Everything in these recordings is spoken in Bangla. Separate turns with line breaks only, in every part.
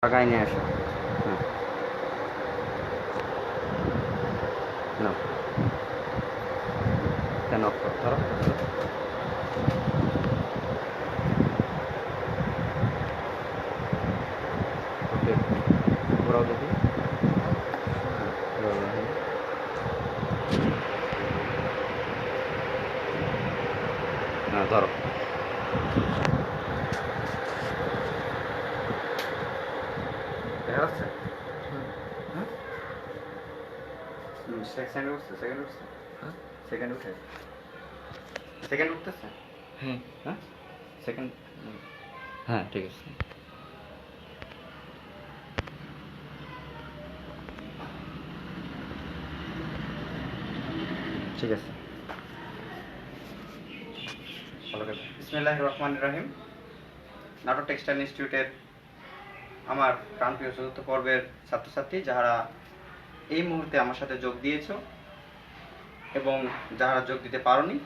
টাকায় নিয়ে আসো। নাও, কেন ধরো। ওকে, ঘোরাও দেখি। না ধরো, দেখা যাচ্ছে? হ্যাঁ, সেকেন্ড উঠছে, সেকেন্ড উঠছে, হ্যাঁ সেকেন্ড উঠে, সেকেন্ড উঠতেছে। হ্যাঁ হ্যাঁ সেকেন্ড, হ্যাঁ ঠিক আছে। ঠিক আছে, ভালো করে। বিসমিল্লাহির রহমানির রহিম। নাটোর টেক্সটাইল ইনস্টিটিউটের আমার প্রাণপ্রিয় চতুর্থ পর্বের ছাত্রছাত্রী যারা এই মুহূর্তে আমার সাথে যোগ দিয়েছো এবং যারা যোগ দিতে পারোনি,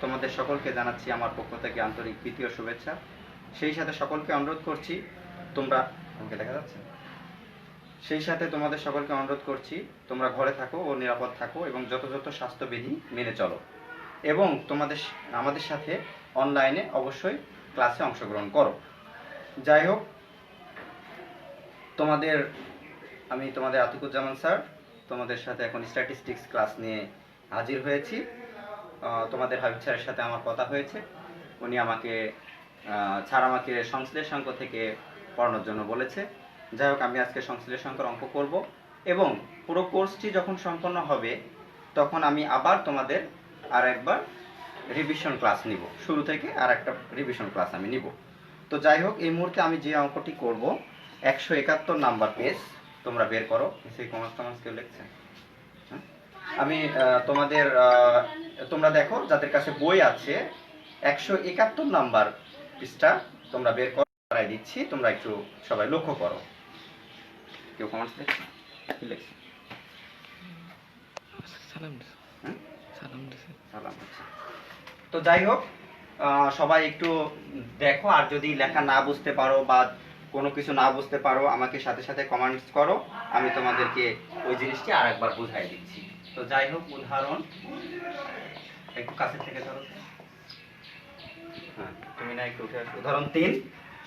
তোমাদের সকলকে জানাচ্ছি আমার পক্ষ থেকে আন্তরিক প্রীতি ও শুভেচ্ছা। সেই সাথে সকলকে অনুরোধ করছি, তোমরা আমাকে দেখা যাচ্ছে, সেই সাথে তোমাদের সকলকে অনুরোধ করছি তোমরা ঘরে থাকো ও নিরাপদ থাকো এবং যথাযথ স্বাস্থ্যবিধি মেনে চলো এবং আমাদের সাথে অনলাইনে অবশ্যই ক্লাসে অংশগ্রহণ করো। যাই হোক, আমি তোমাদের আতিকুজ্জামান স্যার তোমাদের সাথে এখন স্ট্যাটিস্টিক্স ক্লাস নিয়ে হাজির হয়েছি। তোমাদের হাবিব স্যারের সাথে আমার কথা হয়েছে, উনি আমাকে সংশ্লেষাঙ্ক থেকে পড়ানোর জন্য বলেছে। যাই হোক, আমি আজকে সংশ্লেষাঙ্কের অঙ্ক করব এবং পুরো কোর্সটি যখন সম্পন্ন হবে তখন আমি আবার তোমাদের আর একবার রিভিশন ক্লাস নিব, শুরু থেকে আর একটা রিভিশন ক্লাস আমি নিব। তো যাই হোক, এই মুহূর্তে আমি যে অঙ্কটি করব 171 নাম্বার পেজ, তোমরা বের করো। সেই কমার্স কেউ লিখছে? আমি তোমরা দেখো যাদের কাছে বই আছে 171 নাম্বার পৃষ্ঠা তোমরা বের করো, দিচ্ছি, তোমরা একটু সবাই লক্ষ্য করো। কেউ কমার্স লিখছে? কি লিখছে? সালাম দিছে। তো যাই হোক, সবাই একটু দেখো, আর যদি লেখা না বুঝতে পারো বা কোনো কিছু না বুঝতে পারো আমাকে সাথে সাথে কমেন্টস করো, আমি তোমাদেরকে ওই জিনিসটি আর একবার বুঝাই দিচ্ছি। তো যাই হোক, উদাহরণ একটু কাছে থেকে ধরো। হ্যাঁ, তুমি না একটু উঠে আসো। উদাহরণ 3,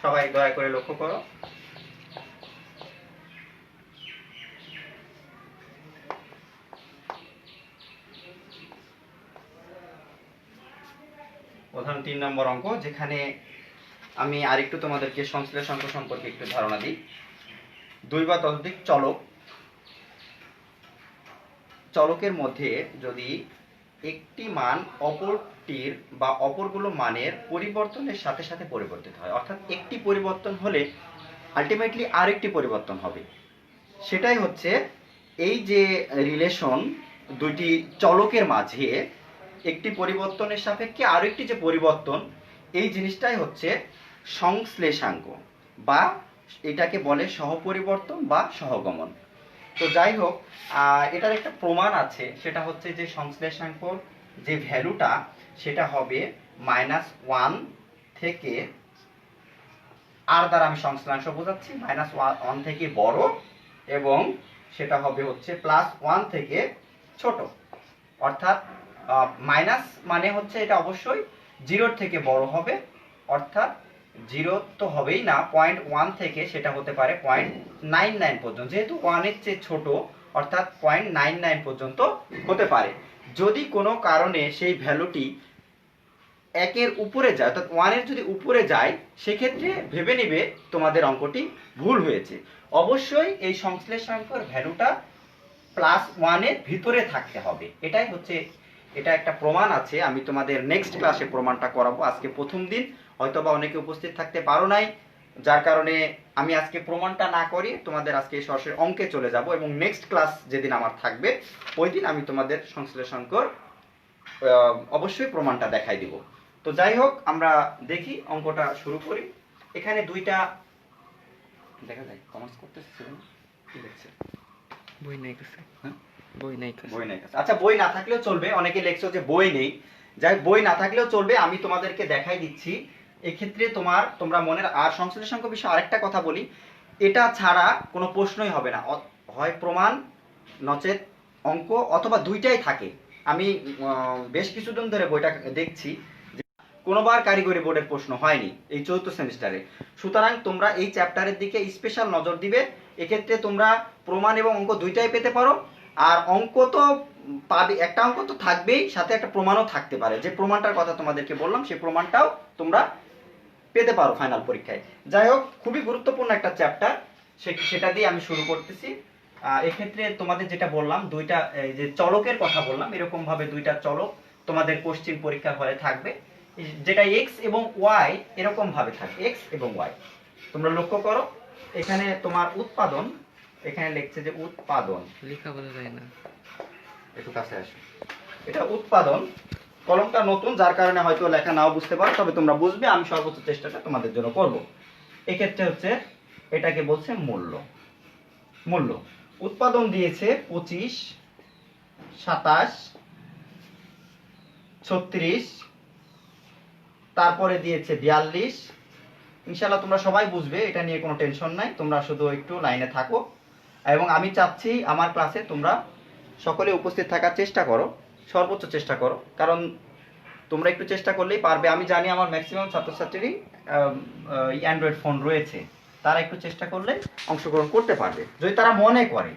সবাই দয়া করে লক্ষ্য করো। উদাহরণ 3 নম্বর অঙ্ক, যেখানে আমি আরেকটু তোমাদেরকে সংশ্লেষাঙ্ক সম্পর্কে একটু ধারণা দিই। 2 বা ততোধিক চলকের মধ্যে যদি একটি মান অপরটির বা অপরগুলো মানের পরিবর্তনের সাথে সাথে পরিবর্তিত হয়, অর্থাৎ একটি পরিবর্তন হলে আলটিমেটলি আরেকটি পরিবর্তন হবে, সেটাই হচ্ছে এই যে রিলেশন দুইটি চলকের মাঝে একটি পরিবর্তনের সাপেক্ষে আরেকটি যে পরিবর্তন, এই জিনিসটাই হচ্ছে সংশ্লেষাঙ্ক বা এটাকে বলে সহপরিবর্তন বা সহগমন। তো যাই হোক, এটার একটা প্রমাণ আছে, সেটা হচ্ছে যে সংশ্লেষাঙ্কর যে ভ্যালুটা সেটা হবে -1 থেকে, আর দ্বারা আমি সংশ্লেষাঙ্ক বোঝাচ্ছি, -1 থেকে বড় এবং সেটা হবে হচ্ছে +1 থেকে ছোট। অর্থাৎ মাইনাস মানে হচ্ছে এটা অবশ্যই 0 থেকে বড় হবে, অর্থাৎ 0 তো হবেই না, 0.1 থেকে সেটা হতে পারে 0.99 পর্যন্ত, যেহেতু 1 এর চেয়ে ছোট অর্থাৎ 0.99 পর্যন্ত হতে পারে। যদি কোনো কারণে সেই ভ্যালুটি 1 এর উপরে যায়, অর্থাৎ 1 এর যদি উপরে যায়, সেক্ষেত্রে ভেবে নিবে তোমাদের অঙ্কটি ভুল হয়েছে। অবশ্যই এই সংশ্লেষাঙ্কের ভ্যালুটা +1 এর ভিতরে থাকতে হবে, এটাই হচ্ছে, এটা একটা প্রমাণ আছে। আমি তোমাদের নেক্সট ক্লাসে প্রমাণটা করাবো। আজকে প্রথম দিন, হয়তোবা অনেকে উপস্থিত থাকতে পারো নাই, যার কারণে আমি আজকে প্রমাণটা না করি তোমাদের আজকে সরাসরি অঙ্কে চলে যাব এবং নেক্সট ক্লাস যেদিন আমার থাকবে ওই দিন আমি তোমাদের সংশ্লেষাঙ্কর অবশ্যই প্রমাণটা দেখাই দিব। তো যাই হোক, আমরা দেখি অঙ্কটা শুরু করি। এখানে দুইটা দেখা যায় কমার্স করতেছে, কি দেখছে?
বই নাই কাছে।
হ্যাঁ,
বই নাই কাছে।
বই নাই কাছে। আচ্ছা, বই না থাকলেও চলবে, অনেকে লেখছো যে বই নেই। যাই, বই না থাকলেও চলবে, আমি তোমাদেরকে দেখাই দিচ্ছি। এক্ষেত্রে তোমরা মনের, আর সংশ্লেষাঙ্ক বিষয়ে আরেকটা কথা বলি, এটা ছাড়া কোনো প্রশ্নই হবে না, হয় প্রমাণ নচেত অঙ্ক, অথবা দুইটাই থাকে। আমি বেশ কিছুদিন ধরে বইটা দেখছি, কোনোবার কারিগরি বোর্ডের প্রশ্ন হয়নি এই 4th সেমিস্টারে। সুতরাং তোমরা এই চ্যাপ্টারের দিকে স্পেশাল নজর দিবে। এক্ষেত্রে তোমরা প্রমাণ এবং অঙ্ক দুইটাই পেতে পারো। আর অঙ্ক তো পাবে, একটা অঙ্ক তো থাকবেই, সাথে একটা প্রমাণও থাকতে পারে। যে প্রমাণটার কথা তোমাদেরকে বললাম সেই প্রমাণটাও তোমরা পেতে পারো ফাইনাল পরীক্ষায়। যাই হোক, খুবই গুরুত্বপূর্ণ একটা চ্যাপ্টার, সেটা দিয়ে আমি শুরু করতেছি। এক্ষেত্রে তোমাদের যেটা বললাম, দুইটা এই যে চলকের কথা বললাম, এরকম ভাবে দুইটা চলক তোমাদের কোশ্চেন পরীক্ষা হলে থাকবে, যেটা এক্স এবং ওয়াই এরকম ভাবে থাকে, এক্স এবং ওয়াই। তোমরা লক্ষ্য করো, এখানে তোমার উৎপাদন, এখানে লিখছে যে উৎপাদন,
লেখা বোঝা যায় না,
একটু কাছে আসো। এটা উৎপাদন, কলমটা নতুন যার কারণে হয়তো লেখা নাও বুঝতে পারো, তবে তোমরা বুঝবে, আমি সর্বোচ্চ চেষ্টাটা তোমাদের জন্য করব। এক্ষেত্রে হচ্ছে এটাকে বলছে মূল্য। মূল্য উৎপাদন দিয়েছে 25, 27, 36, তারপরে দিয়েছে 42। ইনশাআল্লাহ তোমরা সবাই বুঝবে, এটা নিয়ে কোনো টেনশন নাই, তোমরা শুধু একটু লাইনে থাকো। এবং আমি চাচ্ছি আমার ক্লাসে তোমরা সকলে উপস্থিত থাকার চেষ্টা করো, সর্বোচ্চ চেষ্টা করো, কারণ তোমরা একটু চেষ্টা করলেই পারবে। আমি জানি আমার ম্যাক্সিমাম ছাত্রছাত্রীরই অ্যান্ড্রয়েড ফোন রয়েছে, তারা একটু চেষ্টা করলে অংশগ্রহণ করতে পারবে যদি তারা মনে করে।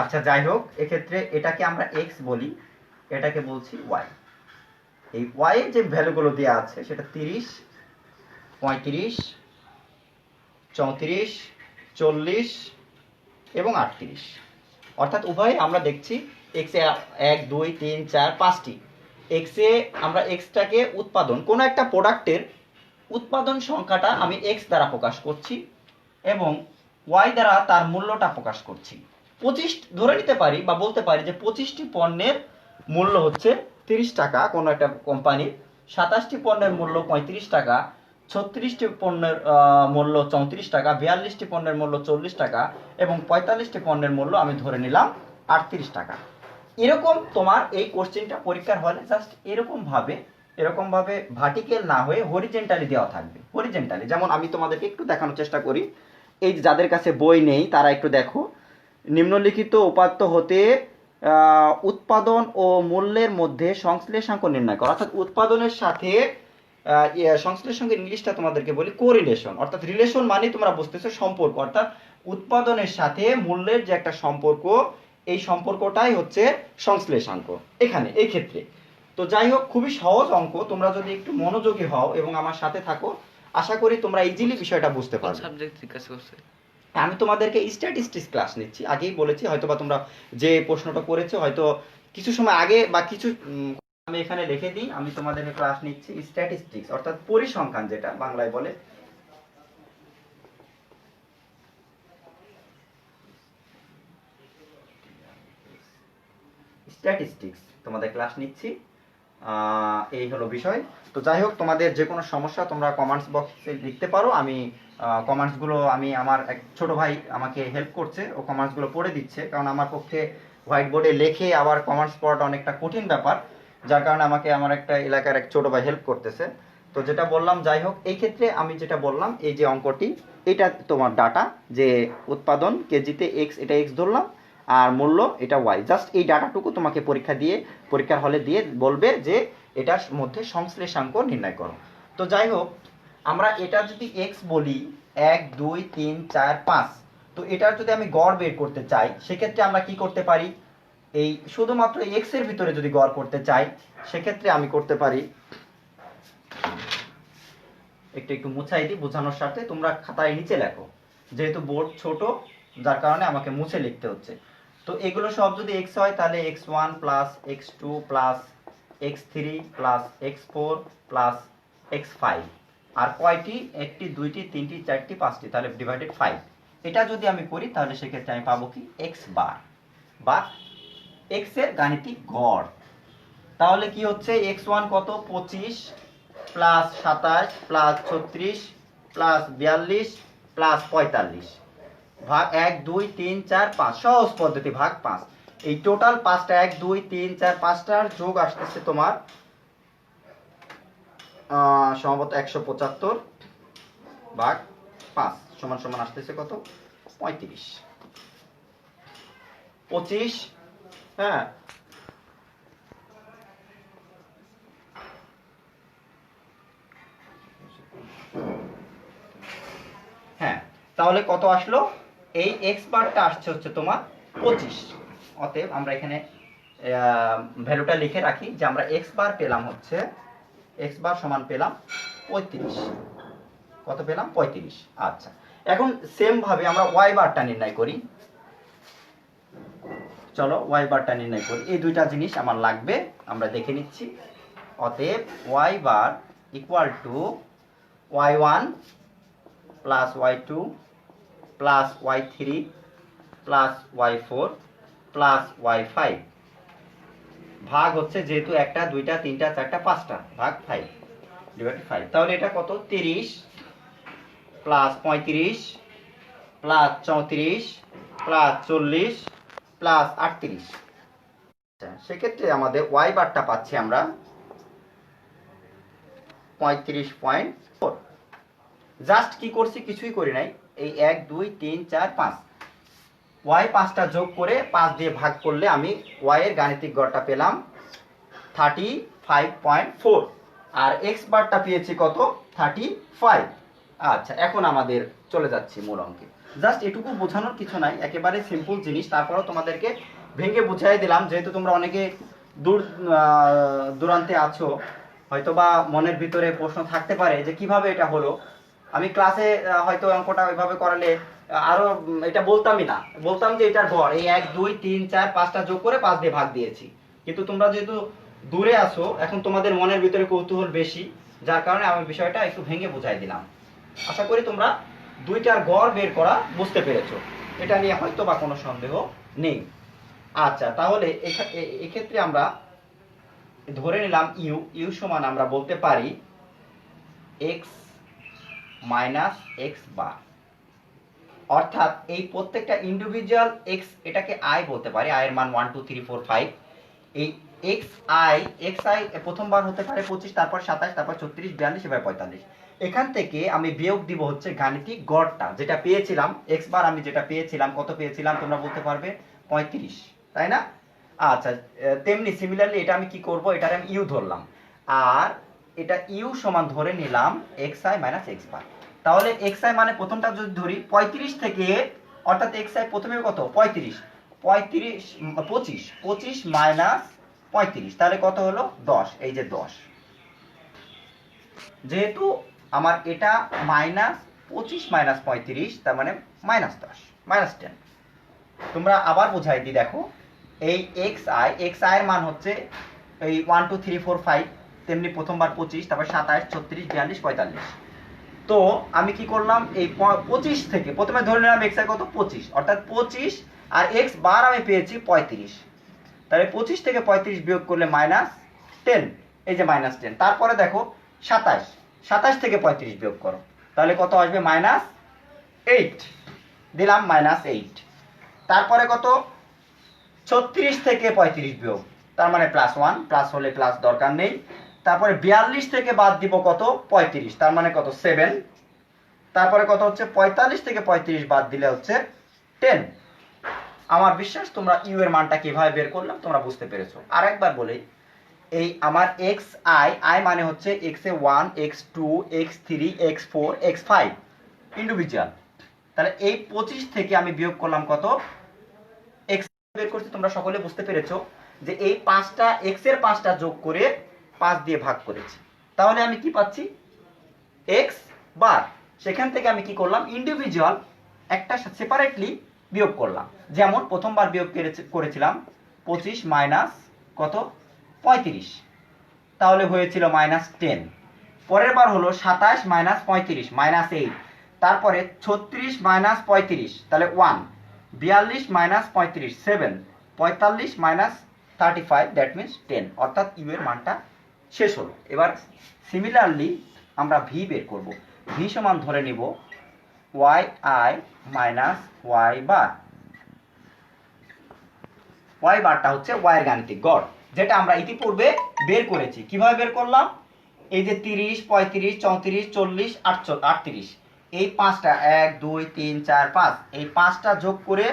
আচ্ছা যাই হোক, এক্ষেত্রে এটাকে আমরা এক্স বলি, এটাকে বলছি ওয়াই। এই ওয়াই এর যে ভ্যালুগুলো দেওয়া আছে সেটা 30, 35, 34, 40 এবং 38। অর্থাৎ উভয় আমরা দেখছি এক্স এ 1, 2, 3, 4, 5টি এক্স এ আমরা এক্সটাকে উৎপাদন, কোনো একটা প্রোডাক্টের উৎপাদন সংখ্যাটা আমি এক্স দ্বারা প্রকাশ করছি এবং ওয়াই দ্বারা তার মূল্যটা প্রকাশ করছি। 25 ধরে নিতে পারি বা বলতে পারি যে 25টি পণ্যের মূল্য হচ্ছে 30 টাকা কোনো একটা কোম্পানির, 27টি পণ্যের মূল্য 35 টাকা, 36টি পণ্যের মূল্য 34 টাকা, 42টি পণ্যের মূল্য 40 টাকা এবং 45টি পণ্যের মূল্য আমি ধরে নিলাম 38 টাকা। এরকম তোমার এই কোশ্চেনটা পরীক্ষার হলে জাস্ট এরকম ভাবে ভার্টিক্যাল না হয়ে হরিজেন্টালি দেওয়া থাকবে। হরিজেন্টালি যেমন আমি তোমাদেরকে একটু দেখানোর চেষ্টা করি, এই যে যাদের কাছে বই নেই তারা একটু দেখো, নিম্নলিখিত উপাত্ত হতে উৎপাদন ও মূল্যের মধ্যে সংশ্লেষাঙ্ক নির্ণয় করা। অর্থাৎ উৎপাদনের সাথে সংশ্লেষাঙ্কের ইংলিশটা তোমাদেরকে বলি কোরিলেশন, অর্থাৎ রিলেশন মানে তোমরা বুঝতেছো সম্পর্ক, অর্থাৎ উৎপাদনের সাথে মূল্যের যে একটা সম্পর্ক, এই সম্পর্কটাই হচ্ছে সংশ্লেষাঙ্ক এখানে এই ক্ষেত্রে। তো যাই হোক, খুবই সহজ অঙ্ক, তোমরা যদি একটু মনোযোগী হও এবং আমার সাথে থাকো, আশা করি তোমরা ইজিলি বিষয়টা বুঝতে পারবে।
সাবজেক্ট জিজ্ঞাসা করছে,
আমি তোমাদেরকে স্ট্যাটিস্টিক্স ক্লাস নিচ্ছি, আগেই বলেছি, হয়তো বা তোমরা যে প্রশ্নটা করেছো হয়তো কিছু সময় আগে বা কিছু আমি এখানে লিখে দিই, আমি তোমাদেরকে ক্লাস নিচ্ছি স্ট্যাটিস্টিক্স, অর্থাৎ পরিসংখ্যান, যেটা বাংলায় বলে। স্ট্যাটিস্টিক্স তোমাদের ক্লাস নিচ্ছি, এই হলো বিষয়। তো যাই হোক, তোমাদের যে কোনো সমস্যা তোমরা কমেন্টস বক্সে লিখতে পারো, আমি কমেন্টসগুলো, আমি আমার এক ছোট ভাই আমাকে হেল্প করছে, ও কমেন্টসগুলো পড়ে দিচ্ছে, কারণ আমার পক্ষে হোয়াইট বোর্ডে লেখে আবার কমেন্টস পড়াটা অনেকটা কঠিন ব্যাপার, যার কারণে আমাকে আমার একটা এলাকার এক ছোট ভাই হেল্প করতেছে। তো যেটা বললাম, যাই হোক, এই ক্ষেত্রে আমি যেটা বললাম, এই যে অঙ্কটি, এটা তোমার ডাটা, যে উৎপাদন কেজিতে এক্স, এটা এক্স ধরলাম, আর মূল্য এটা ওয়াই। জাস্ট এই ডাটাটুকু তোমাকে পরীক্ষার হলে দিয়ে বলবে যে এটার মধ্যে সংশ্লেষাঙ্ক নির্ণয় করো। তো যাই হোক, আমরা এটা যদি এক্স বলি, 1, 2, 3, 4, 5, তো এটার যদি আমি গড় বের করতে চাই, সেক্ষেত্রে আমরা কি করতে পারি, এই শুধুমাত্র এক্স এর ভিতরে যদি গড় করতে চাই, সেক্ষেত্রে আমি করতে পারি, একটু মুছাই দিই বোঝানোর সাথে, তোমরা খাতায় নিচে লেখো, যেহেতু বোর্ড ছোট যার কারণে আমাকে মুছে লিখতে হচ্ছে। তো এগুলো সব যদি এক্স হয়, তাহলে x1 plus x2 plus x3 plus x4 plus x5, আর কয়টি, 1টি, 2টি, 3টি, 4টি, 5টি, তাহলে ডিভাইডেড 5। এটা যদি আমি করি তাহলে সেক্ষেত্রে আমি পাবো কি, x বার, বা x এর গাণিতিক গড়। তাহলে কি হচ্ছে, x1 কত, 25 প্লাস 27 প্লাস 36 প্লাস 42 প্লাস 45 ভাগ 1, 2, 3, 4, 5, সহজ পদ্ধতি, ভাগ 5। এই টোটাল 5টা, 1, 2, 3, 4, 5টার যোগ আসতেছে তোমার সম্ভবত 175 ভাগ 5, সমান সমান আসতেছে কত 35 25 হ্যাঁ হ্যাঁ তাহলে কত আসলো এই এক্স বারটা আসছে হচ্ছে তোমার 25 অতএব আমরা এখানে ভ্যালুটা লিখে রাখি যে আমরা এক্স বার পেলাম হচ্ছে এক্স বার সমান পেলাম 35 কত পেলাম 35 আচ্ছা এখন সেম ভাবে আমরা ওয়াই বারটা নির্ণয় করি চলো ওয়াই বারটা নির্ণয় করি এই দুইটা জিনিস আমার লাগবে আমরা দেখে নিচ্ছি অতএব y bar equal to y1 plus y2 plus y3 plus y4 plus y5 ভাগ হচ্ছে যেহেতু একটা দুইটা তিনটা চারটা পাঁচটা ভাগ 5 ডিভাইড 5 তাহলে এটা কত 30 প্লাস 35 প্লাস 34 প্লাস 40 প্লাস 38 আচ্ছা সেক্ষেত্রে আমাদের ওয়াই বারটা পাচ্ছি আমরা 35.4 জাস্ট কি করছি কিছুই করি নাই এই 1 2 3 4 5 ওয়াই 5টা যোগ করে 5 দিয়ে ভাগ করলে আমি ওয়াই এর গাণিতিক গড়টা পেলাম 35.4 আর এক্স বারটা পেয়েছি কত 35 আচ্ছা এখন আমাদের চলে যাচ্ছি মূল অঙ্কে জাস্ট এটুকু বোঝানোর কিছু নাই একেবারে সিম্পল জিনিস তারপরেও তোমাদেরকে ভেঙে বুঝাই দিলাম যেহেতু তোমরা অনেকে দূরান্তে আছো হয়তো বা মনের ভিতরে প্রশ্ন থাকতে পারে যে কিভাবে এটা হলো আমি ক্লাসে হয়তো অঙ্কটা ওইভাবে করালে আরো এটা বলতামই না বলতাম যে এটার গড় এই 1 2 3 4 5টা যোগ করে 5 দিয়ে ভাগ দিয়েছি কিন্তু তোমরা যেহেতু দূরে আসো এখন তোমাদের মনের ভিতরে কৌতূহল বেশি যার কারণে আমি বিষয়টা একটু ভেঙে বুঝাই দিলাম আশা করি তোমরা দুইটার গড় বের করা বুঝতে পেরেছো এটা নিয়ে হয়তো বা কোনো সন্দেহ নেই আচ্ছা তাহলে এক্ষেত্রে আমরা ধরে নিলাম ইউ সমান আমরা বলতে পারি এক্স মাইনাস এক্স বার অর্থাৎ এই প্রত্যেকটা ইন্ডিভিজুয়াল এক্স এটাকে আই বলতে পারি আই এর মান 1 2 3 4 5 এই এক্স আই প্রথমবার হতে পারে 25 তারপর 27 তারপর 34 42 এবার 45 এখান থেকে আমি বিয়োগ দিব হচ্ছে গাণিতিক গড়টা যেটা পেয়েছিলাম এক্স বার আমি যেটা পেয়েছিলাম কত পেয়েছিলাম তোমরা বলতে পারবে 35 তাই না আচ্ছা তেমনি সিমিলারলি এটা আমি কি করব এটার আমি ইউ ধরলাম আর এটা ইউ সমান ধরে নিলাম এক্স আই মাইনাস এক্স বার তাহলে এক্স আই মানে প্রথমটা যদি ধরি 35 থেকে অর্থাৎ এক্স আই প্রথমে কত 25 মাইনাস 35 তাহলে কত হলো 10 এই যে 10 যেহেতু আমার এটা মাইনাস 25 মাইনাস 35 তার মানে মাইনাস 10 মাইনাস 10 তোমরা আবার বোঝাই দিই দেখো এই এক্স আই এর মান হচ্ছে এই 1 2 3 4 5 তেমনি প্রথমবার 25 তারপর 27 36 42 45 তো আমি কি করলাম এই 25 থেকে প্রথমে ধরে নিলাম এক্স আই কত 25 অর্থাৎ 25 আর এক্স বার আমি পেয়েছি 35 তাহলে 25 থেকে 35 বিয়োগ করলে মাইনাস 10 এই যে মাইনাস 10 তারপরে দেখো 27 থেকে 35 বিয়োগ করো তাহলে কত আসবে মাইনাস 8 দিলাম মাইনাস 8 তারপরে কত 36 থেকে 35 বিয়োগ তার মানে প্লাস 1 প্লাস হলে প্লাস দরকার নেই তারপরে 42 থেকে বাদ দিব কত 35 তার মানে কত 7 তারপরে কত হচ্ছে 45 থেকে 35 বাদ দিলে হচ্ছে 10 আমার বিশ্বাস তোমরা ইউ এর মানটা কিভাবে বের করলাম তোমরা বুঝতে পেরেছো আরেকবার বলি এই আমার এক্স আই মানে হচ্ছে এক্স এ 1 x2 x3 x4 x5 individual তাহলে এই 25 থেকে আমি বিয়োগ করলাম কত এক্স বের করছি তোমরা সকলে বুঝতে পেরেছো যে এই পাঁচটা এক্স এর পাঁচটা যোগ করে 5 দিয়ে ভাগ করেছি তাহলে আমি কি পাচ্ছি এক্স বার সেখান থেকে আমি কি করলাম ইন্ডিভিজুয়াল একটা সেপারেটলি বিয়োগ করলাম যেমন প্রথমবার বিয়োগ করেছিলাম 25 মাইনাস কত 35 তাহলে হয়েছিল মাইনাস 10 পরের বার হলো 27 মাইনাস 35 মাইনাস 8 তারপরে 36 মাইনাস 35 তাহলে 1 42 মাইনাস 35 7 45 মাইনাস 35 দ্যাট মিনস 10 অর্থাৎ ইউ এর মানটা শেষ হলো এবার সিমিলারলি আমরা ভি বের করব ভি সমান ধরে নিব y i minus y bar y বারটা হচ্ছে ওয়াই এর গাণিতিক গড় যেটা আমরা ইতিপূর্বে বের করেছি কিভাবে বের করলাম এই যে 30 35 34 40 38 এই 5টা 1 2 3 4 5 এই 5টা যোগ করে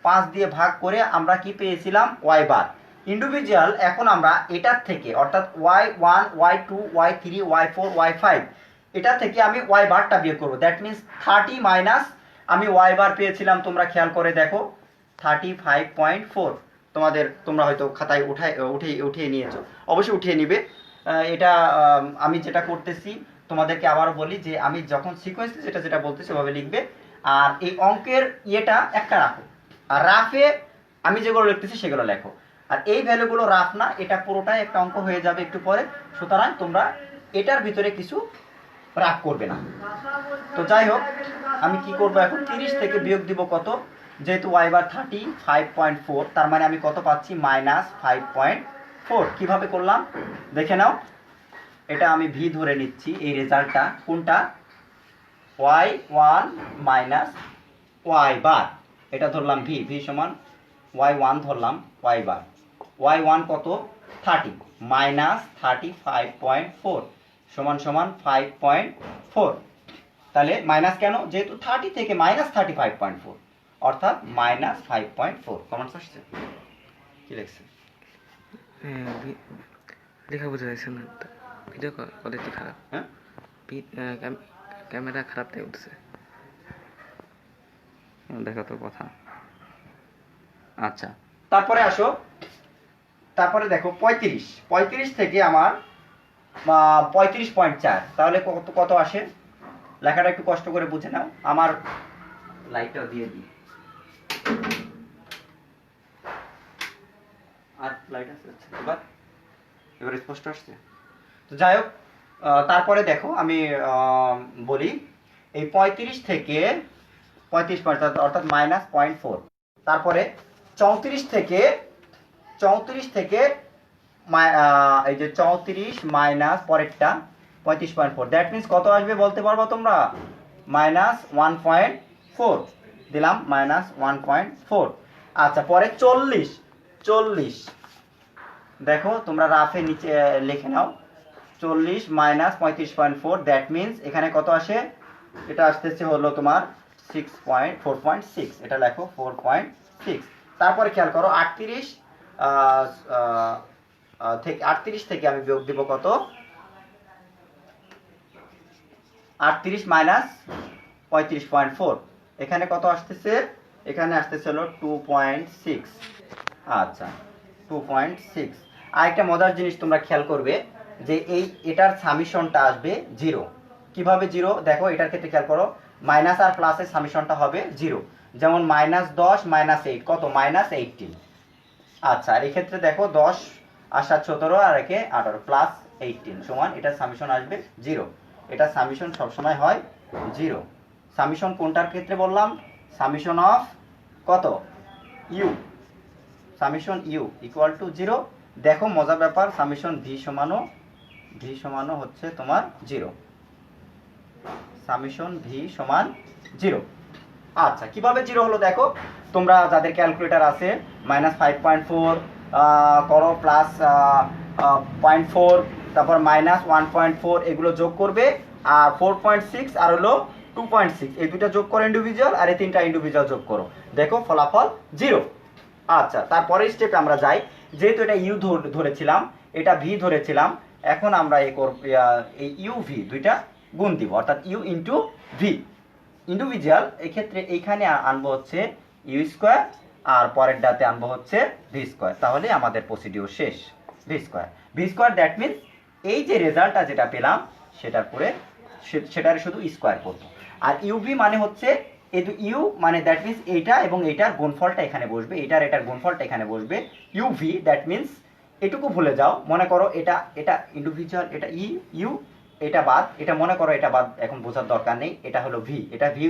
5 দিয়ে ভাগ করে আমরা কি পেয়েছিলাম y বার ইন্ডিভিজুয়াল। এখন আমরা এটার থেকে অর্থাৎ y1 y2 y3 y4 y5 এটা থেকে আমি y বারটা বিয়োগ করব। দ্যাট মিন্স 30 মাইনাস আমি y বার পেয়েছিলাম, তোমরা খেয়াল করে দেখো 35.4। তোমরা হয়তো খাতায় উঠিয়ে নিয়েছো, অবশ্যই উঠিয়ে নিবে। এটা আমি যেটা করতেছি তোমাদেরকে আবারও বলি যে আমি যখন সিকোয়েন্স যেটা বলতেছি সেভাবে লিখবে। আর এই অঙ্কের ইয়েটা একটা রাখো, আর রাফে আমি যেগুলো লিখতেছি সেগুলো লেখো। আর এই ভ্যালুগুলো রাফ না, এটা পুরোটাই একটা অঙ্ক হয়ে যাবে একটু পরে। সুতরাং তোমরা এটার ভিতরে কিছু রাগ করবে না। তো যাই হোক, আমি কি করব এখন 30 থেকে বিয়োগ দিব কত, যেহেতু y বার 35.4 তার মানে আমি কত পাচ্ছি -5.4। কিভাবে করলাম দেখে নাও। এটা আমি ভি ধরে নিচ্ছি, এই রেজাল্টটা কোনটা y1 মাইনাস y বার, এটা ধরলাম ভি, ভি সমান y1 ধরলাম y বার, y1 কত 30 মাইনাস 35.4 সমান সমান 5.4। তাহলে মাইনাস কেন, যেহেতু 30 থেকে মাইনাস 35.4 অর্থাৎ -5.4। কমেন্টস আসছে কি লিখছে?
হ্যাঁ, লেখা বোঝা যাচ্ছে না, ভিডিও কোয়ালিটি খারাপ।
হ্যাঁ,
ক্যামেরা খারাপ তাই উঠছে।
দেখা তো কথা। আচ্ছা, তারপরে আসো, তারপরে দেখো 35 থেকে আমার 35.4, তাহলে কত কত আসে? লেখাটা একটু কষ্ট করে বুঝে নাও। আমার লাইটটাও দিয়ে দিই, আর লাইট আছে এবার স্পষ্ট আসছে। তো যাই হোক, তারপরে দেখো আমি বলি এই 35 থেকে 35 অর্থাৎ -0.4, তারপরে 34 থেকে এই যে 34 মাইনাস পরেরটা 35.4, দ্যাট মিন্স কত আসবে বলতে পারবো তোমরা? -1.4 দিলাম, -1.4। আচ্ছা, পরে 40 দেখো তোমরা রাফে নিচে লিখে নাও, 40 মাইনাস 35.4, দ্যাট মিন্স এখানে কত আসে? এটা আসতেছে হলো তোমার 4.6, এটা লেখো 4.6। তারপরে খেয়াল করো 38 থেকে আমি বিয়োগ দিব কত, 38 মাইনাস 35.4, এখানে কত আসতেছে? এখানে আসতেছে হলো 2.6। আচ্ছা, 2.6। আর একটা মজার জিনিস তোমরা খেয়াল করবে যে এটার সামিশনটা আসবে 0। কিভাবে 0 দেখো, এটার ক্ষেত্রে খেয়াল করো, মাইনাস আর প্লাসের সামিশনটা হবে 0। যেমন -10 -8 কত, -18। আচ্ছা, আর এই ক্ষেত্রে দেখো 10 আর 7 17 আর একে 18 প্লাস 18 সমান এটার সামিশন আসবে 0। এটা সামিশন সবসময় হয় 0। সামিশন কোনটার ক্ষেত্রে বললাম? সামিশন অফ কত, u, summation u equal to 0। দেখো মজার ব্যাপার, সামিশন ভি সমানো হচ্ছে তোমার 0, সামিশন ভি সমান 0। আচ্ছা, কিভাবে 0 হলো দেখো, তোমরা যাদের ক্যালকুলেটর আছে -5.4 করো, প্লাস 0.4, তারপর -1.4, এগুলো যোগ করবে, আর 4.6 আর হলো 2.6, এই দুটো যোগ করো ইন্ডিভিজুয়াল, আর এই তিনটা ইন্ডিভিজুয়াল যোগ করো, দেখো ফলাফল 0। আচ্ছা, তারপরের স্টেপে আমরা যাই। যেহেতু এটা ইউ ধরেছিলাম, এটা ভি ধরেছিলাম, এখন আমরা এই ইউ ভি দুইটা গুণ দিব, অর্থাৎ ইউ ইন্টু ভি ইন্ডিভিজুয়াল। এক্ষেত্রে এইখানে আনবো হচ্ছে ইউ স্কোয়ার, আর পরেরটাতে আনবো হচ্ছে ভি স্কোয়ার, তাহলে আমাদের প্রসিডিউর শেষ। ভি স্কোয়ার দ্যাট মিন্স এই যে রেজাল্টটা যেটা পেলাম সেটার শুধু স্কোয়ার করবো। আর ইউভি মানে হচ্ছে এই ইউ মানে দ্যাট মিন্স এইটা এবং এইটার গুণফলটা এখানে বসবে, এটার গুণফলটা এখানে বসবে। ইউভি দ্যাট মিন্স এটুকু ভুলে যাও, মনে করো এটা ইন্ডিভিজুয়াল, এটা ইউ, এটা বাদ, এটা মনে করো এটা বাদ, এখন বোঝার দরকার নেই। এটা হলো ভি, এটা ভি,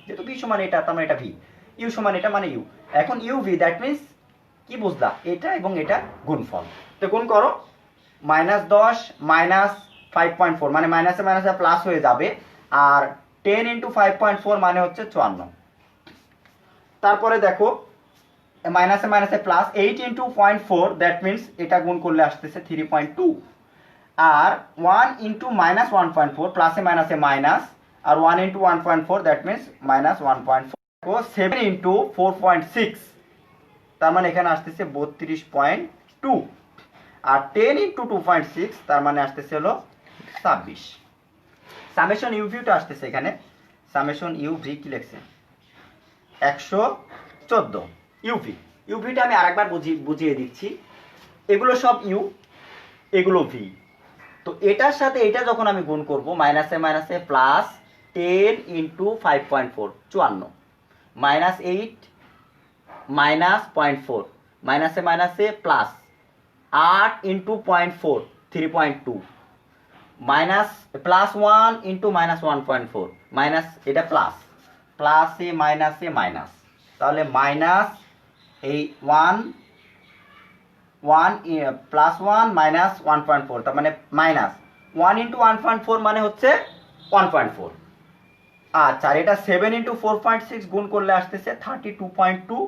যেহেতু ভি সমান এটা, তার মানে এটা ভি, ইউ সমান এটা মানে ইউ। এখন ইউ ভি দ্যাট মিন্স কি বুঝলা, এটা এবং এটা গুণফল। তো গুণ করো, -10 মাইনাস 5.4 মানে মাইনাসে মাইনাসে প্লাস হয়ে যাবে, আর 10 ইন্টু 5.4 মানে হচ্ছে 54। তারপরে দেখো মাইনাসে মাইনাসে প্লাস 8 ইন্টু 0.4, দ্যাট মিন্স এটা গুণ করলে আসতেছে 3.2, আর 1 ইন্টু -1.4 প্লাসে মাইনাসে মাইনাস, আর 1 ইন্টু 1.4 দ্যাট মিনস মাইনাস 1.4, ও 7 ইন্টু 4.6 তার মানে এখানে আসতেছে 32.2, আর 10 ইন্টু 2.6 তার মানে আসতেছে হলো 26। সামেশন ইউভিটা আসতেছে এখানে, সামেশন ইউভি কি লিখছে 114 ইউভি। ইউভিটা আমি আরেকবার বুঝিয়ে দিচ্ছি, এগুলো সব ইউ, এগুলো ভি। তো এটার সাথে এটা যখন আমি গুণ করব, মাইনাসে মাইনাসে প্লাস 10 ইন্টু 5.4 54, মাইনাস 8 মাইনাস 0.4, মাইনাসে মাইনাসে plus 8 into 0.4 3.2, minus plus 1 into minus 1.4, minus এটা প্লাস, প্লাসে মাইনাসে মাইনাস, তাহলে মাইনাস এই 1 প্লাস 1 মাইনাস 1.4 তার মানে মাইনাস 1 ইন্টু 1.4 মানে হচ্ছে 1.4। আচ্ছা, আর এটা 7 ইন্টু 4.6 গুণ করলে আসতেছে 32.2,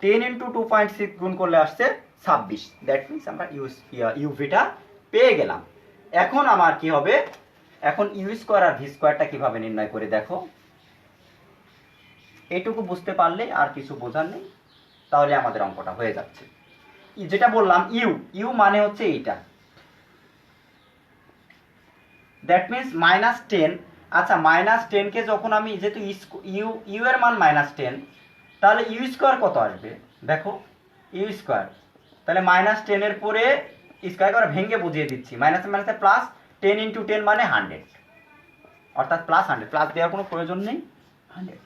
10 ইন্টু 2.6 গুণ করলে আসছে 26। দ্যাট মিনস আমরা ইউভিটা পেয়ে গেলাম। এখন আমার কি হবে, এখন ইউ স্কোয়ার আর ভি স্কোয়ারটা কিভাবে নির্ণয় করে দেখো। এইটুকু বুঝতে পারলে আর কিছু বোঝার নেই, তাহলে আমাদের অঙ্কটা হয়ে যাচ্ছে। যেটা বললাম ইউ মানে হচ্ছে এইটা, দ্যাট মিনস মাইনাস 10। আচ্ছা, মাইনাস 10 কে যখন আমি, যেহেতু ইউ এর মান মাইনাস 10, তাহলে ইউ স্কোয়ার কত আসবে দেখো, ইউ স্কোয়ার, তাহলে মাইনাস 10 এর পরে স্কোয়ার করে ভেঙে বুঝিয়ে দিচ্ছি, মাইনাসে মাইনাসে প্লাস 10 ইন্টু 10 মানে 100, অর্থাৎ প্লাস 100, প্লাস দেওয়ার কোনো প্রয়োজন নেই, 100।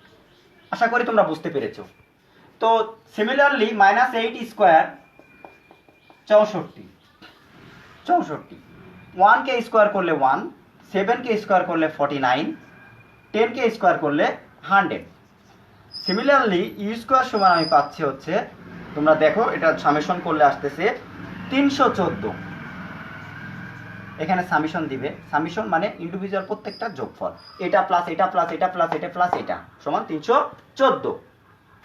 আশা করি তোমরা বুঝতে পেরেছো। তো সিমিলারলি মাইনাস 8 স্কোয়ার 64, 1 কে স্কোয়ার করলে 1, 7 কে স্কোয়ার করলে 49, 10 কে স্কোয়ার করলে 100। সিমিলারলি ইউ স্কোয়ার সমান আমি পাচ্ছি হচ্ছে, তোমরা দেখো এটা সামেশন করলে আসতেছে 314। এখানে সামেশন দিবে, সামেশন মানে ইন্ডিভিজুয়াল প্রত্যেকটা যোগফল, এটা প্লাস এটা প্লাস এটা প্লাস এটা প্লাস এটা সমান 314।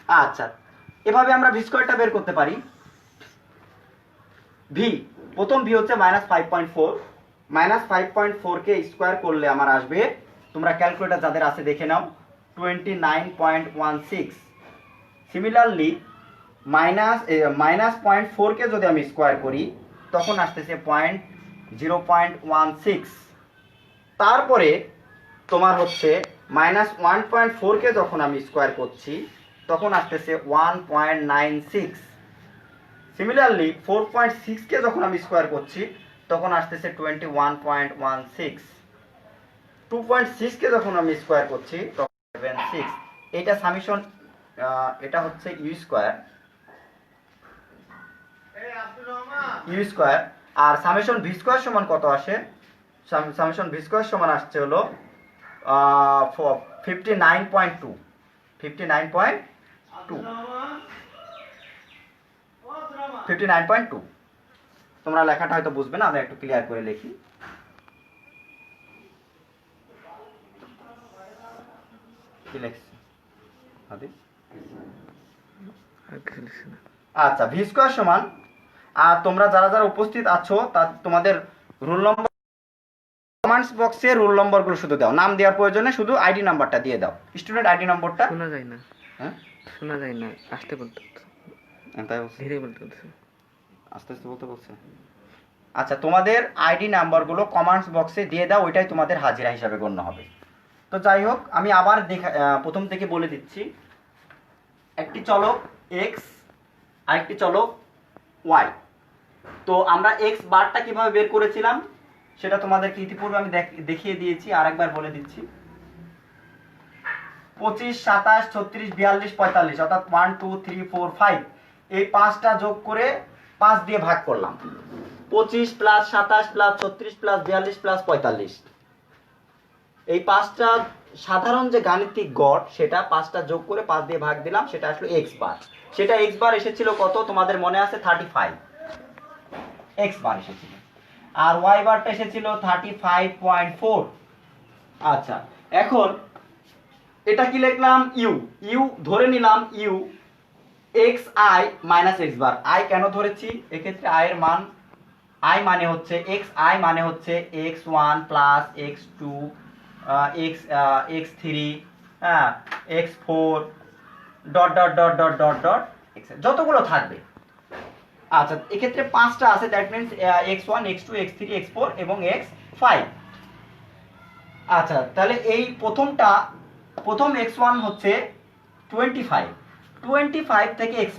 আচ্ছা, এভাবে আমরা ভি স্কোয়ারটা বের করতে পারি। ভি, প্রথম ভি হচ্ছে মাইনাস 5.4, মাইনাস 5.4 কে স্কোয়ার করলে আমার আসবে, তোমরা ক্যালকুলেটর যাদের আছে দেখে নাও, 29.16। সিমিলারলি মাইনাস 0.4 কে যদি আমি স্কোয়ার করি তখন আসতেছে 0.16। তারপরে তোমার হচ্ছে মাইনাস 1.4 কে যখন আমি স্কোয়ার করছি তখন আসতেছে 1.96। সিমিলারলি 4.6 কে যখন আমি স্কোয়ার করছি তখন আসতেছে 21.16। 2.6 কে যখন আমি স্কোয়ার করছি তখন 76। এটা সামেশন, এটা হচ্ছে ইউ স্কোয়ার, আর সামেশন ভি স্কোয়ার সমান কত আসে, সামেশন ভি স্কোয়ার সমান আসছে হলো 59.2, 59.2। তোমরা লেখাটা হয়তো বুঝবে না, আমি একটু ক্লিয়ার করে লিখি। কি লিখছি আদি? আচ্ছা, ভি স্কোয়ার সমান, আর তোমরা যারা যারা উপস্থিত আছো তা তোমাদের রোল নম্বর কমেন্টস বক্সে রোল নম্বরগুলো শুধু দাও, নাম দেওয়ার প্রয়োজনে শুধু আইডি নাম্বারটা দিয়ে দাও, স্টুডেন্ট আইডি নম্বরটা।
শোনা যায় না,
হ্যাঁ
শোনা যায় না, আস্তে বলতে হচ্ছে,
তাই বলছি,
ধীরে বলতে হচ্ছে,
আস্তে আস্তে বলতে বলছে। আচ্ছা, তোমাদের আইডি নাম্বারগুলো কমেন্টস বক্সে দিয়ে দাও, ওইটাই তোমাদের হাজিরা হিসাবে গণ্য হবে। তো যাই হোক, আমি আবার প্রথম থেকে বলে দিচ্ছি, একটি চলক এক্স আরেকটি চলক ওয়াই। তো আমরা এক্স বারটা কিভাবে বের করেছিলাম সেটা তোমাদেরকে ইতিপূর্বে আমি দেখিয়ে দিয়েছি, আরেকবার বলে দিচ্ছি। 25, 27, 36, 42, 45, অর্থাৎ 1 2 3 4 5, এই পাঁচটা যোগ করে 5 দিয়ে ভাগ করলাম। 25 প্লাস 27 প্লাস 36 প্লাস 42 প্লাস 45, এই পাঁচটা সাধারণ যে গাণিতিক গড় সেটা পাঁচটা যোগ করে 5 দিয়ে ভাগ দিলাম, সেটা আসলো এক্স বার। সেটা এক্স বার এসেছিল কত তোমাদের মনে আছে, 35 এক্স বার এসেছিল, আর ওয়াই বারটা এসেছিল 35.4। আচ্ছা, এখন এটা কি লিখলাম, ইউ ধরে নিলাম, u x i minus x bar. I কেন ধরেছি, এক্ষেত্রে আই এর মান, আই মানে হচ্ছে এক্স আই মানে হচ্ছে x1 প্লাস x2 x3, হ্যাঁ, x4, dot dot dot dot dot dot যতগুলো থাকবে। আচ্ছা, এক্ষেত্রে 5টা আছে, that means x1, x2, x3, x4 এবং x5। আচ্ছা, তাহলে এই প্রথম x1 হচ্ছে 25, 25 থেকে x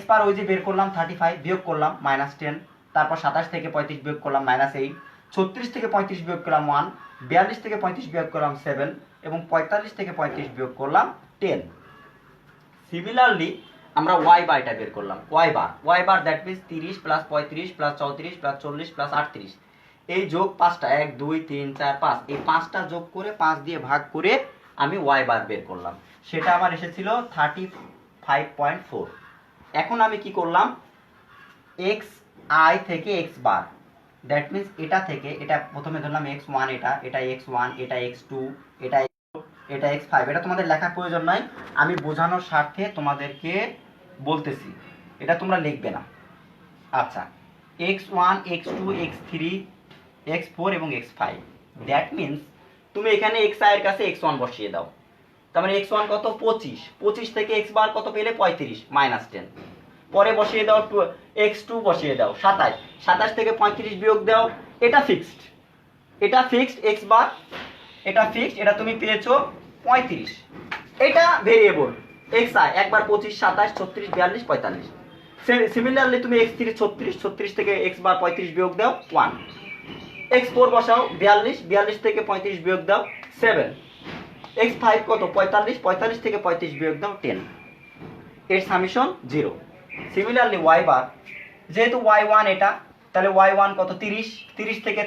বার ওই যে বের করলাম 35, বিয়োগ করলাম -10, তারপর 27 থেকে 35 বিয়োগ করলাম -8, 36 থেকে 35 বিয়োগ করলাম 1, 42 থেকে 35 বিয়োগ করলাম 7 এবং 45 থেকে 35 বিয়োগ করলাম 10। সিমিলারলি আমরা y বারটা বের করলাম, y bar that means 30 plus 35 plus 34 plus 40 plus 38, এই যোগ 5টা 1 2 3 4 5, এই 5টা যোগ করে 5 দিয়ে ভাগ করে আমি y বার বের করলাম, সেটা আমার এসেছিল 35.4। এখন আমি কি করলাম, x i থেকে x বার, দ্যাট মিনস এটা থেকে এটা প্রথমে ধরলাম x1, এটা x1, এটা x2, এটা x5, এটা তোমাদের লেখার প্রয়োজন নাই, আমি বোঝানোর স্বার্থে তোমাদেরকে বলতেছি, এটা তোমরা লিখবে না। আচ্ছা, x1, x2, x3, x4 এবং x5, দ্যাট মিনস তুমি এখানে xi এর কাছে x1 বসিয়ে দাও, তার মানে x1 কত 25, 25 থেকে x বার কত পেলে 35 -10, পরে বসিয়ে দাও x2 বসিয়ে দাও 27, 27 থেকে 35 বিয়োগ দাও, এটা ফিক্সড x বার, এটা ফিক্সড, এটা তুমি পেয়েছো 35, এটা ভেরিয়েবল xi একবার 25, 27, 36, 42, 45। সিমিলারলি তুমি x3 36 থেকে x বার 35 বিয়োগ দাও 1, x4 বসাও 42, 42 থেকে 35 বিয়োগ দাও 7, x5 কত 45 থেকে 35 বিয়োগ দাও 10, এর সামেশন 0। সিমিলারলি y বার, যেহেতু y1 এটা, তাহলে y1 কত 30 থেকে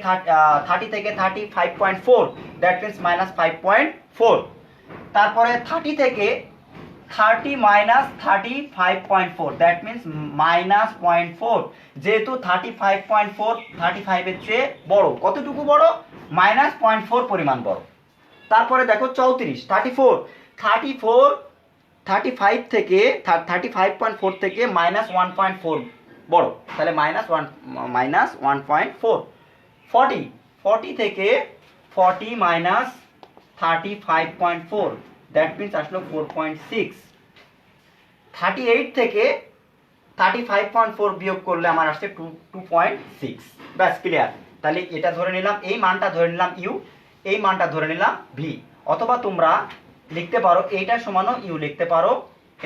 30 থেকে 35.4, দ্যাট মিনস -5.4, তারপরে 30 থেকে 30 -35.4, দ্যাট মিনস -0.4, যেহেতু 35.4 35 এর চেয়ে বড়, কতটুকু বড়, -0.4 পরিমাণ বড়। তারপরে দেখো 34, 35 থেকে 35.4 থেকে -1.4 বড়, তাহলে -1.4। 40 থেকে 40 -35.4, দ্যাট মিনস আসলো 4.6। 38 থেকে 35.4 বিয়োগ করলে আমার আসছে 2.6। ব্যাস, ক্লিয়ার। তাহলে এটা ধরে নিলাম, এই মানটা ধরে নিলাম ইউ, এই মানটা ধরে নিলাম ভি, অথবা তোমরা লিখতে পারো এইটা সমানো ইউ লিখতে পারো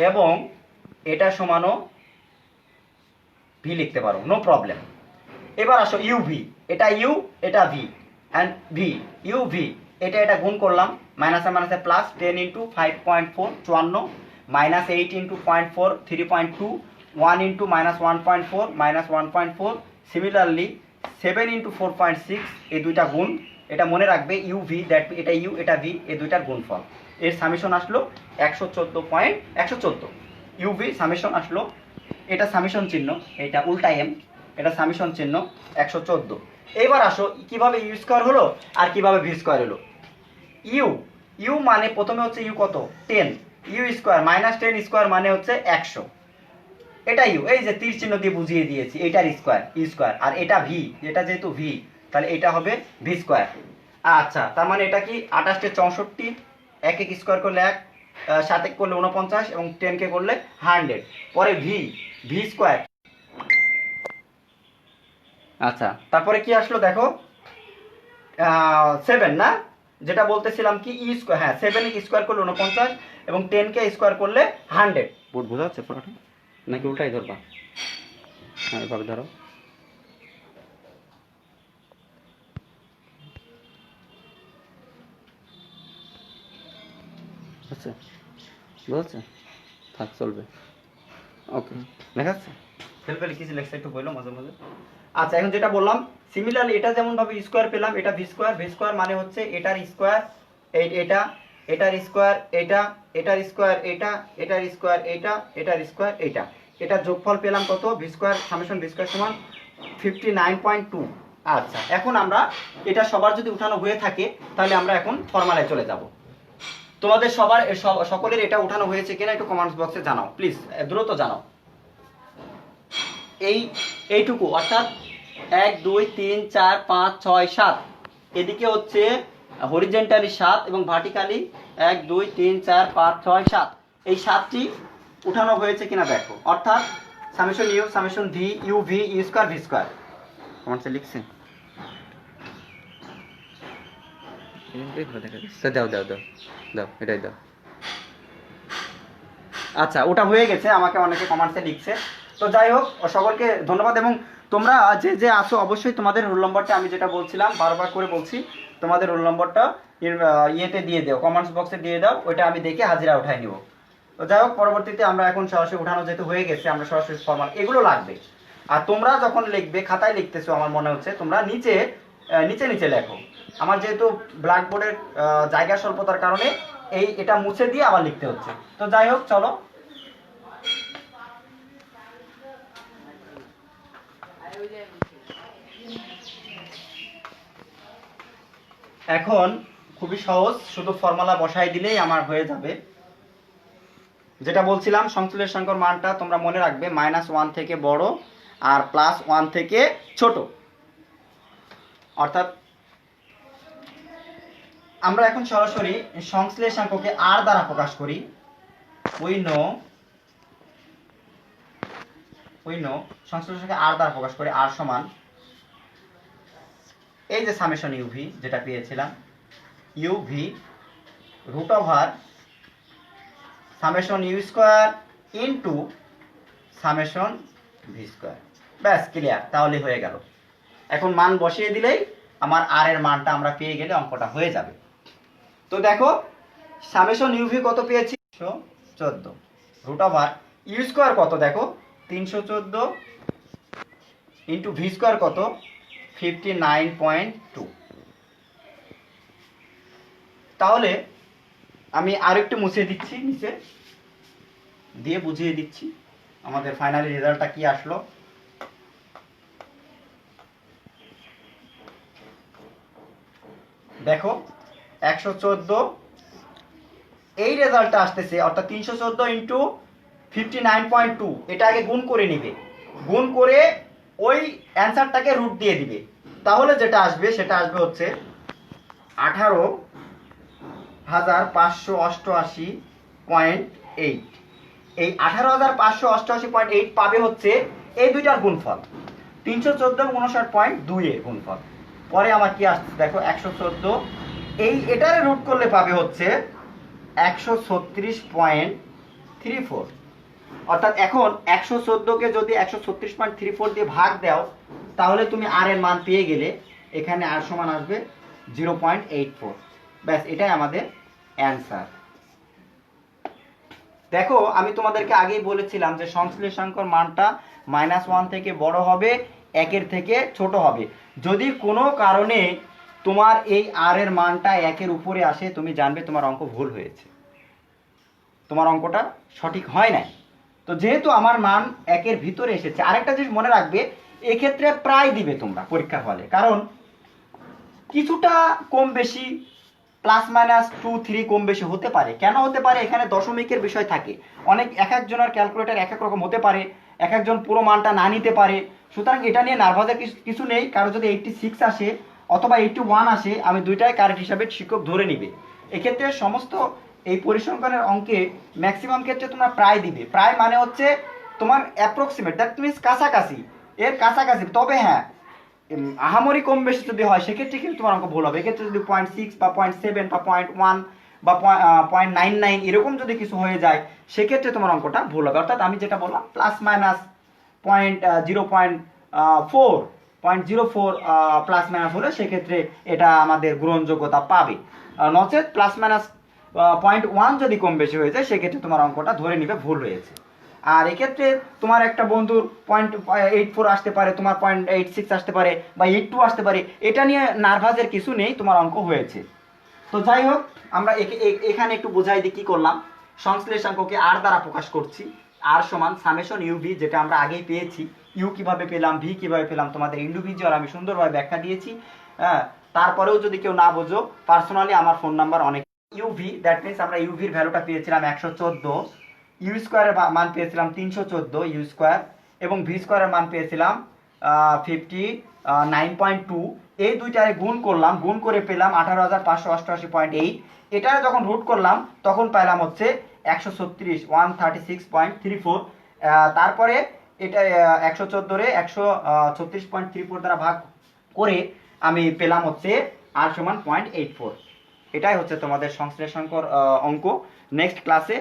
এবং এটা সমানো ভি লিখতে পারো, নো প্রবলেম। এবার আসো ইউ ভি, এটা ইউ এটা v and v u v, এটা গুণ করলাম, মাইনাসে মাইনাসে plus, 10 into 5.4 54, -8 into 0.4 3.2, 1 into -1.4 -1.4, similarly 7 into 4.6, এই দুইটা গুণ, এটা মনে রাখবে ইউ ভি, দ্যাট এটা ইউ এটা ভি, এই দুইটার গুণফল, এর সামেশন আসলো 114 ইউভি সামেশন আসলো, এটা সামেশন চিহ্ন, এটা উল্টা এম, এটা সামেশন চিহ্ন 114। এবার আসো কিভাবে ইউ স্কয়ার হলো আর কিভাবে ভি স্কয়ার হলো। ইউ মানে প্রথমে হচ্ছে ইউ কত 10, ইউ স্কয়ার -10 স্কয়ার মানে হচ্ছে 100, এটা ইউ, এই যে তীর চিহ্ন দিয়ে বুঝিয়ে দিয়েছি, এটার স্কয়ার ইউ স্কয়ার, আর এটা ভি, এটা যেহেতু ভি তাহলে এটা হবে ভি স্কয়ার। আচ্ছা, তার মানে এটা কি 28 কে 64, 1 স্কয়ার করলে 1, 7 করলে 49 এবং 10 কে করলে 100, পরে ভি স্কয়ার। আচ্ছা, তারপরে কি আসলো দেখো 7 না, যেটা বলতেছিলাম কি ই স্কয়ার, হ্যাঁ 7 কে স্কয়ার করলে 49 এবং 10 কে স্কয়ার করলে 100। বোর্ড বোঝা যাচ্ছে পুরোটা নাকি উল্টাই ধরবা? হ্যাঁ, এভাবে ধরো। আচ্ছা, বুঝছে, থাক চলবে, ওকে, দেখাচ্ছে হেল্পে লিখেছি, লেখছে একটু বললো মাঝে মাঝে। আচ্ছা, এখন যেটা বললাম সিমিলারলি এটা যেমন ভাবে স্কয়ার পেলাম, এটা ভি স্কয়ার মানে হচ্ছে এটার স্কয়ার এটার স্কয়ার এটার স্কয়ার এটার স্কয়ার এটার স্কয়ার এটা যোগফল পেলাম কত, V square summation v square সমান 59.2। আচ্ছা, এখন আমরা এটা সবার যদি উঠানো হয়ে থাকে তাহলে আমরা এখন ফর্মুলায় চলে যাব। তোমাদের সকলের এটা উঠানো হয়েছে কিনা একটু কমেন্টস বক্সে জানাও প্লিজ, দ্রুত জানাও। এইটুকু অর্থাৎ 1 2 3 4 5 6 7, এদিকে হচ্ছে হরিজেন্টালি 7 এবং ভার্টিক্যালি 1 2 3 4 5 6 7, এই 7টি উঠানো হয়েছে কিনা দেখো। অর্থাৎ summation u summation v u v u square v square কমেন্টসে লিখছি।
এমনিতেই ভালো দেখা যাচ্ছে।
তো দাও দাও দাও দাও, এটাই দাও। আচ্ছা, ওটা হয়ে গেছে, আমাকে অনেকে কমেন্টসে লিখছে। তো যাই হোক, সকলকে ধন্যবাদ। এবং তোমরা যে যে আসো অবশ্যই তোমাদের রোল নম্বরটা, আমি যেটা বলছিলাম বারবার করে বলছি, তোমাদের রোল নম্বরটা ইয়েতে দিয়ে দাও, কমেন্টস বক্সে দিয়ে দাও, ওইটা আমি দেখে হাজিরা উঠাই নিব। তো যাই হোক, পরবর্তীতে আমরা এখন সরাসরি উঠানো যেহেতু হয়ে গেছে, আমরা সরাসরি ফর্মাল এগুলো লাগবে। আর তোমরা যখন লিখবে, খাতায় লিখতেছো আমার মনে হচ্ছে, তোমরা নিচে নিচে নিচে লেখো। আমার যেহেতু ব্ল্যাকবোর্ডের জায়গা স্বল্পতার কারণে এটা মুছে দিয়ে আবার লিখতে হচ্ছে। তো যাই হোক, চলো। এখন খুবই সহজ, শুধু ফর্মুলা বসাই দিলেই আমার হয়ে যাবে। যেটা বলছিলাম, সংশ্লেষাঙ্কর মানটা তোমরা মনে রাখবে -1 থেকে বড় আর +1 থেকে ছোট। অর্থাৎ আমরা এখন সরাসরি সংশ্লেষাঙ্ককে r দ্বারা প্রকাশ করি। উই নো সংশ্লেষাঙ্ককে r দ্বারা প্রকাশ করি। r সমান এই যে সামেশন ইউভি যেটা পেয়েছিলাম, u v root over summation u square into summation v square. ব্যাস, ক্লিয়ার, তাহলে হয়ে গেল। এখন মান বসিয়ে দিলেই আমার আর এর মানটা আমরা পেয়ে গেলে অঙ্কটা হয়ে যাবে। তো দেখো, সামেশন ইউভি কত পেয়েছি? 14 রুট ওভার ইউ স্কয়ার কত দেখো, 314 ইনটু ভি স্কয়ার কত, 59.2। তাহলে আমি আরেকটু মুছে দিচ্ছি, নিচে দিয়ে বুঝিয়ে দিচ্ছি আমাদের ফাইনালি রেজাল্টটা কি আসলো। দেখো 114 এই রেজাল্টটা আসতেছে, অর্থাৎ 314 ইন্টু 59.2। এটা আগে গুণ করে নিবে, গুণ করে ওই অ্যান্সারটাকে রুট দিয়ে দিবে। তাহলে যেটা আসবে সেটা আসবে হচ্ছে 18,588.8। এই 18,588.8 পাবে হচ্ছে এই দুইটার গুণফল, 314 এবং 59.2 এর গুণফল। পরে আমার কি আসছে দেখো, 114 এটারে রুট করলে পাবে হচ্ছে 136.34। অর্থাৎ এখন 114কে যদি 136.34 দিয়ে ভাগ দাও, তাহলে তুমি আর এর মান পেয়ে গেলে। এখানে আর সমান আসবে 0.84। ব্যাস, এটাই আমাদের অ্যান্সার। দেখো, আমি তোমাদেরকে আগেই বলেছিলাম যে সংশ্লেষাঙ্কর মানটা -1 থেকে বড় হবে, 1 এর থেকে ছোট হবে। যদি কোনো কারণে তোমার এই আর এর মানটা 1 এর উপরে আসে, তুমি জানবে তোমার অঙ্ক ভুল হয়েছে, তোমার অঙ্কটা সঠিক হয় নাই। তো যেহেতু আমার মান 1 এর ভিতরে এসেছে, আরেকটা জিনিস মনে রাখবে, এক্ষেত্রে প্রায় দিবে তোমরা পরীক্ষার হলে, কারণ কিছুটা কম বেশি +-2-3 কম বেশি হতে পারে। কেন হতে পারে? এখানে দশমিকের বিষয় থাকে, অনেক এক একজনের ক্যালকুলেটর এক এক রকম হতে পারে, এক একজন পুরো মানটা না নিতে পারে। সুতরাং এটা নিয়ে নার্ভাসের কিছু নেই। কারো যদি 86 আসে অথবা 81 আসে, আমি দুইটাই কারেক্ট হিসাবে শিক্ষক ধরে নিবে। এক্ষেত্রে সমস্ত এই পরিসংখ্যানের অঙ্কে ম্যাক্সিমাম ক্ষেত্রে তোমরা প্রায় দিবে। প্রায় মানে হচ্ছে তোমার অ্যাপ্রক্সিমেট, দ্যাট মিনস কাছাকাছি, এর কাছাকাছি। তবে হ্যাঁ, আহামরি কম বেশি যদি হয় সেক্ষেত্রে কিন্তু তোমার অঙ্ক ভুল হবে। এক্ষেত্রে যদি 0.6 বা 0.7 বা 0.1 বা 0.99 এরকম যদি কিছু হয়ে যায়, সেক্ষেত্রে তোমার অঙ্কটা ভুল হবে। অর্থাৎ আমি যেটা বললাম, +-0.04 প্লাস মাইনাস হলে সেক্ষেত্রে এটা আমাদের গ্রহণযোগ্যতা পাবে। নচেত +-0.1 যদি কম বেশি হয়ে যায়, সেক্ষেত্রে তোমার অঙ্কটা ধরে নিবে ভুল হয়েছে। আর এক্ষেত্রে তোমার একটা বন্ধুর 0.84 আসতে পারে, তোমার 0.86 আসতে পারে বা 82 আসতে পারে। এটা নিয়ে নার্ভাসের কিছু নেই, তোমার অঙ্ক হয়েছে। তো যাই হোক, আমরা এখানে একটু বোঝাই দিই কি করলাম। সংশ্লেষাঙ্ককে আর দ্বারা প্রকাশ করছি। আর সমান সামেশন ইউভি, যেটা আমরা আগেই পেয়েছি। ইউ কিভাবে পেলাম, ভি কিভাবে পেলাম, তোমাদের ইন্ডিভিজুয়াল আমি সুন্দরভাবে ব্যাখ্যা দিয়েছি। হ্যাঁ, তারপরেও যদি কেউ না বোঝো, পার্সোনালি আমার ফোন নাম্বার অনেক। ইউভি, দ্যাট মিনস আমরা ইউভির ভ্যালুটা পেয়েছিলাম 114, ইউ স্কোয়ারের মান পেয়েছিলাম 314 ইউ স্কোয়ার, এবং ভি স্কোয়ারের মান পেয়েছিলাম 59.2। এই দুইটারে গুণ করলাম, গুণ করে পেলাম 18,588.8। এটা যখন রুট করলাম তখন পেলাম হচ্ছে 136 তারপরে এটা 114 136.34 দ্বারা ভাগ করে আমি পেলাম হচ্ছে r সমান 0.84। এটাই হচ্ছে তোমাদের সংশ্লেষাঙ্কর অঙ্ক। নেক্সট ক্লাসে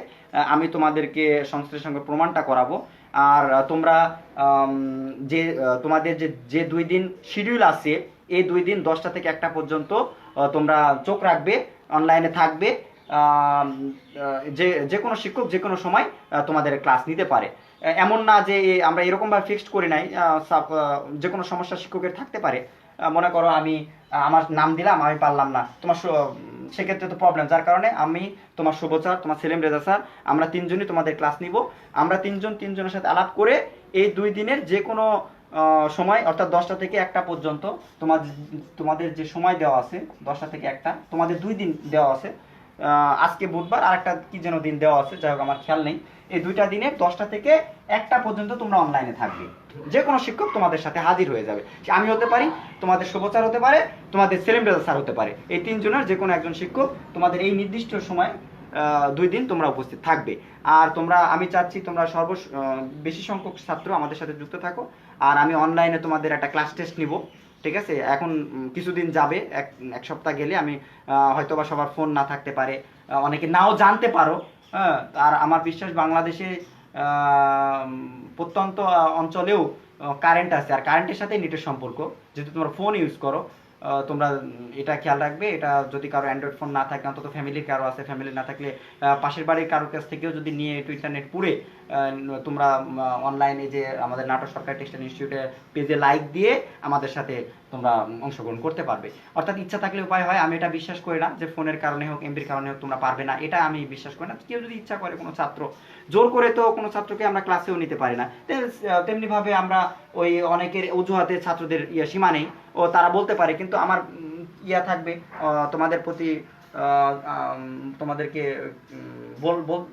আমি তোমাদেরকে সংশ্লেষাঙ্কর প্রমাণটা করাবো। আর তোমরা তোমাদের যে 2 দিন শিডিউল আছে, এই 2 দিন 10টা থেকে 1টা পর্যন্ত তোমরা চোখ রাখবে, অনলাইনে থাকবে। যে কোনো শিক্ষক যে কোনো সময় তোমাদের ক্লাস নিতে পারে। এমন না যে আমরা এরকমভাবে ফিক্সড করি নাই, যে কোনো সমস্যা শিক্ষকের থাকতে পারে। মনে করো আমি আমার নাম দিলাম, আমি পারলাম না, তোমার সেক্ষেত্রে তো প্রবলেম। যার কারণে আমি তোমার শুভ স্যার, তোমার সেলিম রেজা স্যার, আমরা 3 জনই তোমাদের ক্লাস নিব। আমরা 3 জনের সাথে আলাপ করে এই 2 দিনের যে কোনো সময়, অর্থাৎ 10টা থেকে 1টা পর্যন্ত তোমাদের যে সময় দেওয়া আছে 10টা থেকে 1টা, তোমাদের 2 দিন দেওয়া আছে। আজকে বুধবার, আর একটা কি যেন দিন দেওয়া আছে, যাই হোক আমার খেয়াল নেই। এই 2টা দিনে 10টা থেকে 1টা পর্যন্ত তোমরা অনলাইনে থাকবে। যে কোনো শিক্ষক তোমাদের সাথে হাজির হয়ে যাবে। আমি হতে পারি, তোমাদের শুভ স্যার হতে পারে, তোমাদের সেলিম রেজা স্যার হতে পারে। এই 3 জনের যে কোনো একজন শিক্ষক তোমাদের এই নির্দিষ্ট সময় 2 দিন তোমরা উপস্থিত থাকবে। আর আমি চাচ্ছি তোমরা বেশি সংখ্যক ছাত্র আমাদের সাথে যুক্ত থাকো। আর আমি অনলাইনে তোমাদের একটা ক্লাস টেস্ট নিব, ঠিক আছে? এখন কিছুদিন যাবে, এক সপ্তাহ গেলে আমি হয়তোবা সবার ফোন না থাকতে পারে, অনেকে নাও জানতে পারো। হ্যাঁ, আর আমার বিশ্বাস বাংলাদেশে প্রত্যন্ত অঞ্চলেও কারেন্ট আছে, আর কারেন্টের সাথে নেটের সম্পর্ক। যেহেতু তোমরা ফোন ইউজ করো, তোমরা এটা খেয়াল রাখবে। এটা যদি কারো অ্যান্ড্রয়েড ফোন না থাকে, অন্তত ফ্যামিলির কারো আছে, ফ্যামিলি না থাকলে পাশের বাড়ির কারোর কাছ থেকেও যদি নিয়ে একটু ইন্টারনেট পুড়ে তোমরা অনলাইনে যে আমাদের নাটোর সরকারি টেক্সটাইল ইনস্টিটিউটের পেজে লাইক দিয়ে আমাদের সাথে তোমরা অংশগ্রহণ করতে পারবে। অর্থাৎ ইচ্ছা থাকলে উপায় হয়। আমি এটা বিশ্বাস করি না যে ফোনের কারণে হোক, এমবির কারণে হোক তোমরা পারবে না, এটা আমি বিশ্বাস করি না। কেউ যদি ইচ্ছা করে, কোনো ছাত্র জোর করে তো কোনো ছাত্রকে আমরা ক্লাসেও নিতে পারি না। তেমনিভাবে আমরা ওই অনেকের অজুহাতে ছাত্রদের সীমা নেই, ও তারা বলতে পারে, কিন্তু আমার থাকবে তোমাদের প্রতি, তোমাদেরকে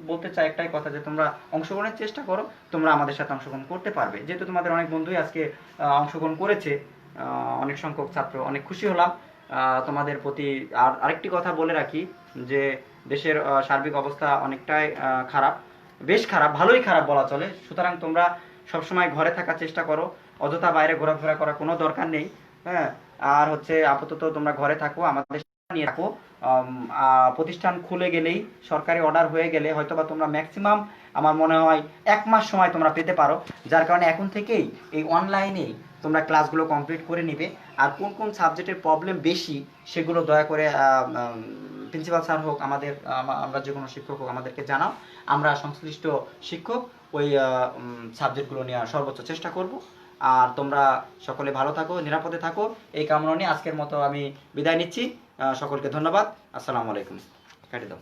বলতে চাই একটাই কথা, যে তোমরা অংশগ্রহণের চেষ্টা করো, তোমরা আমাদের সাথে অংশগ্রহণ করতে পারবে। যেহেতু তোমাদের অনেক বন্ধুই আজকে অংশগ্রহণ করেছে, অনেক সংখ্যক ছাত্র, অনেক খুশি হলাম তোমাদের প্রতি। আর আরেকটি কথা বলে রাখি যে দেশের সার্বিক অবস্থা অনেকটাই খারাপ, বেশ খারাপ, ভালোই খারাপ বলা চলে। সুতরাং তোমরা সবসময় ঘরে থাকার চেষ্টা করো, অযথা বাইরে ঘোরাফেরা করার কোনো দরকার নেই। হ্যাঁ, আর হচ্ছে আপাতত তোমরা ঘরে থাকো, আমাদের নিয়ে থাকো। প্রতিষ্ঠান খুলে গেলেই, সরকারি অর্ডার হয়ে গেলে হয়তোবা তোমরা ম্যাক্সিমাম আমার মনে হয় 1 মাস সময় তোমরা পেতে পারো। যার কারণে এখন থেকেই এই অনলাইনে তোমরা ক্লাসগুলো কমপ্লিট করে নিবে। আর কোন কোন সাবজেক্টের প্রবলেম বেশি সেগুলো দয়া করে প্রিন্সিপাল স্যার হোক, আমরা যে কোনো শিক্ষক হোক, আমাদেরকে জানাও। আমরা সংশ্লিষ্ট শিক্ষক ওই সাবজেক্টগুলো নেওয়ার সর্বোচ্চ চেষ্টা করব। আর তোমরা সকলে ভালো থাকো, নিরাপদে থাকো, এই কামনা নিয়ে আজকের মতো আমি বিদায় নিচ্ছি। সকলকে ধন্যবাদ। আসসালামু আলাইকুম। কেটে দাও।